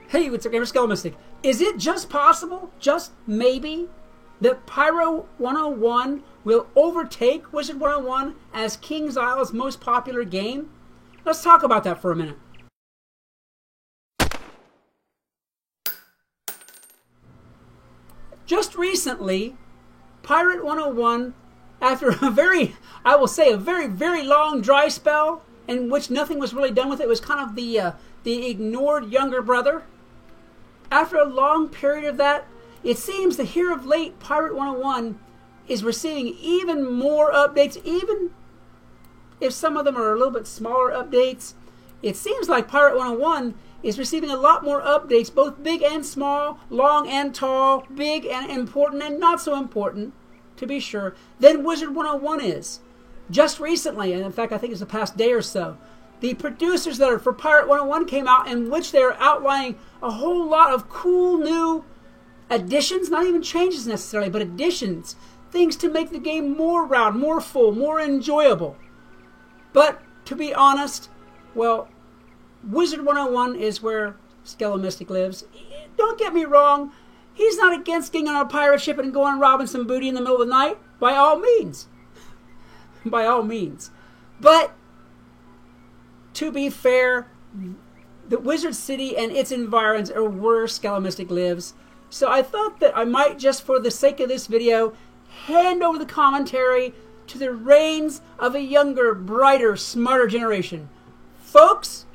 Hey, what's up, Gamer Skull Mystic? Is it just possible, just maybe, that Pyro 101 will overtake Wizard 101 as KingsIsle's most popular game? Let's talk about that for a minute. Just recently, Pirate 101, after a very long dry spell in which nothing was really done with it, it was kind of the ignored younger brother. After a long period of that, it seems that here of late, Pirate 101 is receiving even more updates, even if some of them are a little bit smaller updates. It seems like Pirate 101 is receiving a lot more updates, both big and small, long and tall, big and important and not so important, to be sure, than Wizard 101 is. Just recently, and in fact I think it's the past day or so, the producers that are for Pirate 101 came out, in which they're outlining a whole lot of cool new additions, not even changes necessarily, but additions, things to make the game more round, more full, more enjoyable. But to be honest, well, Wizard 101 is where Skull Mystic lives. Don't get me wrong, he's not against getting on a pirate ship and going robbing some booty in the middle of the night, by all means. By all means. But to be fair, the Wizard City and its environs are where Skull Mystic lives. So I thought that I might, just for the sake of this video, hand over the commentary to the reins of a younger, brighter, smarter generation. Folks,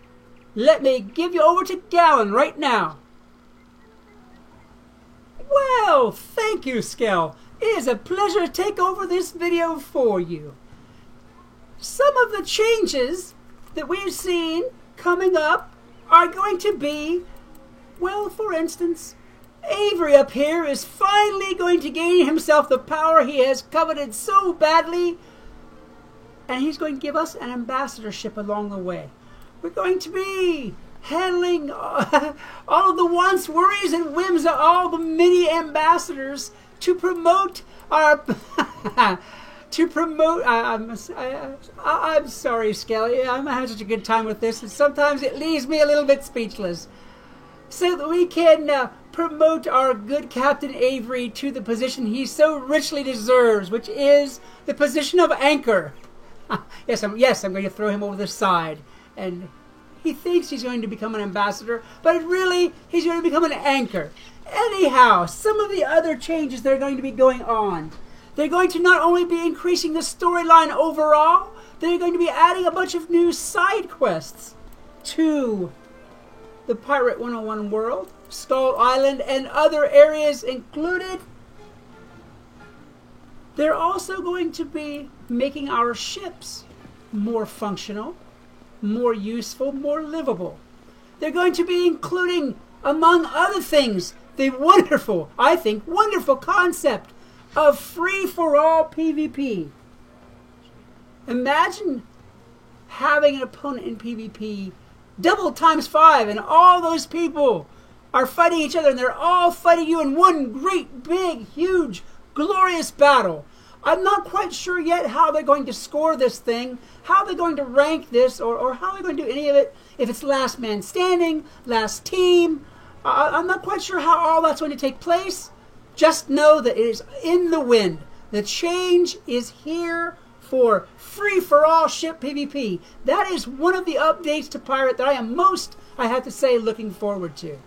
let me give you over to Gallon right now. Well, thank you, Skell. It is a pleasure to take over this video for you. Some of the changes that we've seen coming up are going to be, well, for instance, Avery up here is finally going to gain himself the power he has coveted so badly, and he's going to give us an ambassadorship along the way. We're going to be handling all of the wants, worries, and whims of all the mini ambassadors to promote our I'm sorry, Skelly. I'm having such a good time with this, and sometimes it leaves me a little bit speechless. So that we can promote our good Captain Avery to the position he so richly deserves, which is the position of anchor. Yes, I'm going to throw him over the side. And he thinks he's going to become an ambassador, but really, he's going to become an anchor. Anyhow, some of the other changes that are going to be going on. They're going to not only be increasing the storyline overall, they're going to be adding a bunch of new side quests to the Pirate 101 world, Skull Island, and other areas included. They're also going to be making our ships more functional, more useful, more livable. They're going to be including, among other things, the wonderful, I think, wonderful concept of free-for-all PvP. Imagine having an opponent in PvP double times 5, and all those people are fighting each other, and they're all fighting you in one great, big, huge, glorious battle. I'm not quite sure yet how they're going to score this thing, how they're going to rank this, or how they're going to do any of it. If it's last man standing, last team, I'm not quite sure how all that's going to take place. Just know that it is in the wind. The change is here for free-for-all ship PvP. That is one of the updates to Pirate that I am most, I have to say, looking forward to.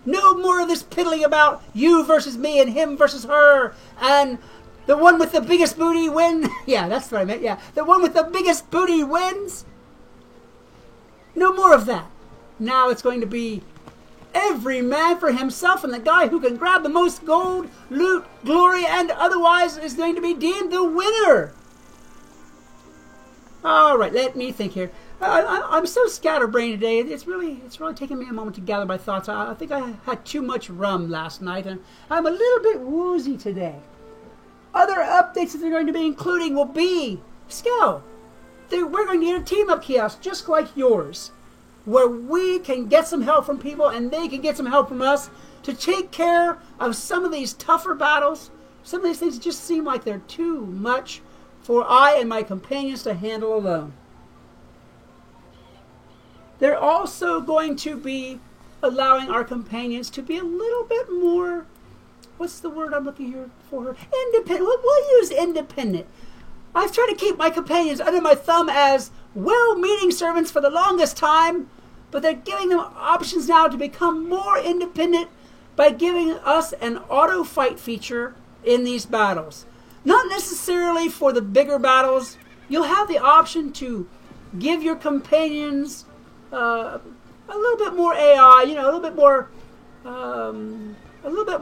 No more of this piddling about you versus me and him versus her, and the one with the biggest booty win. Yeah, that's what I meant, yeah. The one with the biggest booty wins. No more of that. Now it's going to be every man for himself, and the guy who can grab the most gold, loot, glory, and otherwise is going to be deemed the winner. All right, let me think here. I'm so scatterbrained today. It's really taking me a moment to gather my thoughts. I think I had too much rum last night, and I'm a little bit woozy today. Other updates that they're going to be including will be, Skell, we're going to get a team-up kiosk just like yours, where we can get some help from people and they can get some help from us to take care of some of these tougher battles. Some of these things just seem like they're too much for I and my companions to handle alone. They're also going to be allowing our companions to be a little bit more, what's the word I'm looking here for? Independent. We'll use independent. I've tried to keep my companions under my thumb as well-meaning servants for the longest time, but they're giving them options now to become more independent by giving us an auto fight feature in these battles. Not necessarily for the bigger battles. You'll have the option to give your companions a little bit more AI, a little bit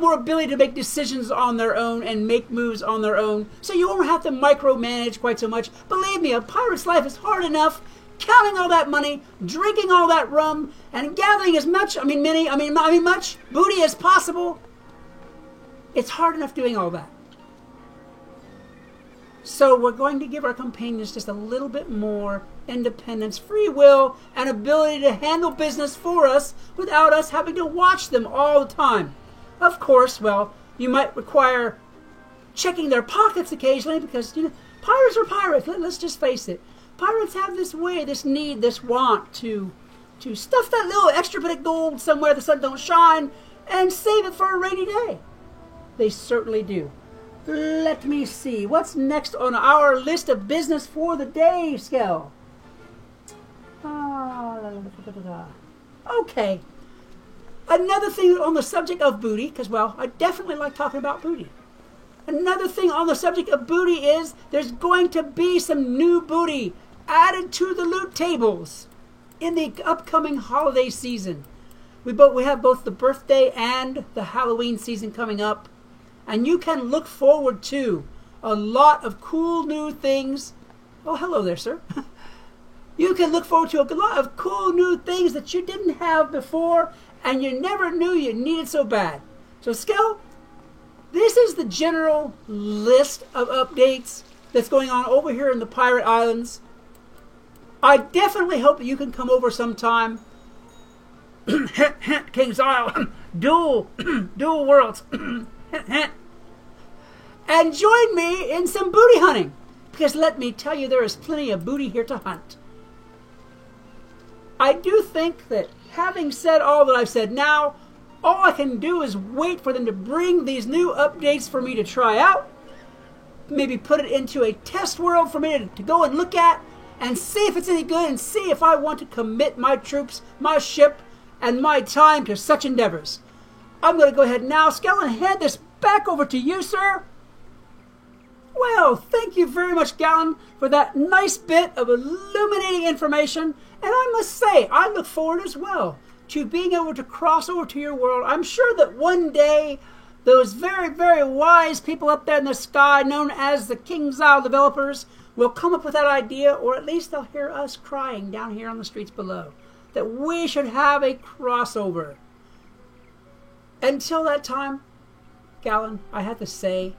more ability to make decisions on their own and make moves on their own, so you won't have to micromanage quite so much. Believe me, a pirate's life is hard enough, counting all that money, drinking all that rum, and gathering as much, much booty as possible. It's hard enough doing all that. So we're going to give our companions just a little bit more independence, free will, and ability to handle business for us without us having to watch them all the time. Of course, well, you might require checking their pockets occasionally because, pirates are pirates. Let's just face it. Pirates have this way, this need, this want to stuff that little extra bit of gold somewhere the sun don't shine and save it for a rainy day. They certainly do. Let me see. What's next on our list of business for the day, Skell? Okay. Another thing on the subject of booty, because, well, I definitely like talking about booty. Another thing on the subject of booty is there's going to be some new booty added to the loot tables in the upcoming holiday season. We have both the birthday and the Halloween season coming up. And you can look forward to a lot of cool new things. Oh, hello there, sir. You can look forward to a lot of cool new things that you didn't have before and you never knew you needed so bad. So, Skell, this is the general list of updates that's going on over here in the Pirate Islands. I definitely hope that you can come over sometime. King's Isle. Dual worlds. And join me in some booty hunting, because let me tell you, there is plenty of booty here to hunt. I do think that, having said all that I've said now, all I can do is wait for them to bring these new updates for me to try out, maybe put it into a test world for me to go and look at and see if it's any good and see if I want to commit my troops, my ship, and my time to such endeavors. I'm going to go ahead now, Skell, and hand this back over to you, sir. Well, thank you very much, Gallon, for that nice bit of illuminating information. And I must say, I look forward as well to being able to cross over to your world. I'm sure that one day, those very, very wise people up there in the sky, known as the King's Isle developers, will come up with that idea, or at least they'll hear us crying down here on the streets below, that we should have a crossover. Until that time, Gallon, I have to say,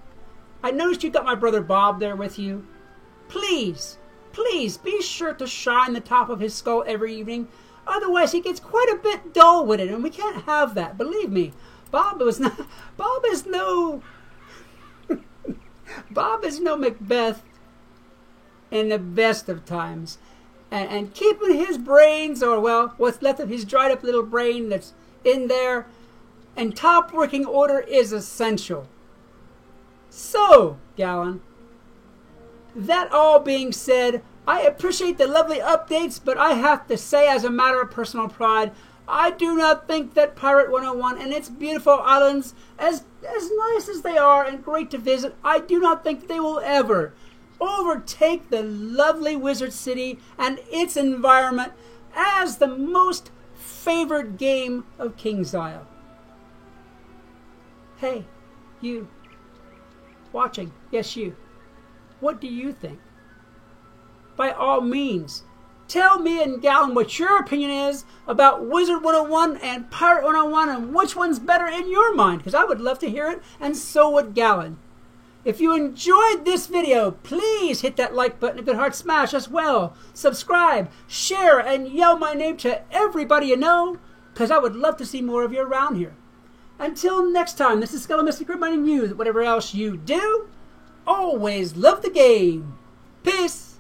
I noticed you got my brother Bob there with you. Please, please be sure to shine the top of his skull every evening. Otherwise, he gets quite a bit dull with it, and we can't have that. Believe me, Bob is no Macbeth in the best of times. And keeping his brains, or, well, what's left of his dried up little brain that's in there, and top working order is essential. So, Gallon, that all being said, I appreciate the lovely updates, but I have to say, as a matter of personal pride, I do not think that Pirate 101 and its beautiful islands, as nice as they are and great to visit, I do not think they will ever overtake the lovely Wizard City and its environment as the most favored game of King's Isle. Hey, you, watching, yes you, what do you think? By all means, tell me and Gallon what your opinion is about Wizard 101 and Pirate 101 and which one's better in your mind, because I would love to hear it, and so would Gallon. If you enjoyed this video, please hit that like button, a good heart smash as well. Subscribe, share, and yell my name to everybody you know, because I would love to see more of you around here. Until next time, this is Skellimystic reminding you that whatever else you do, always love the game. Peace.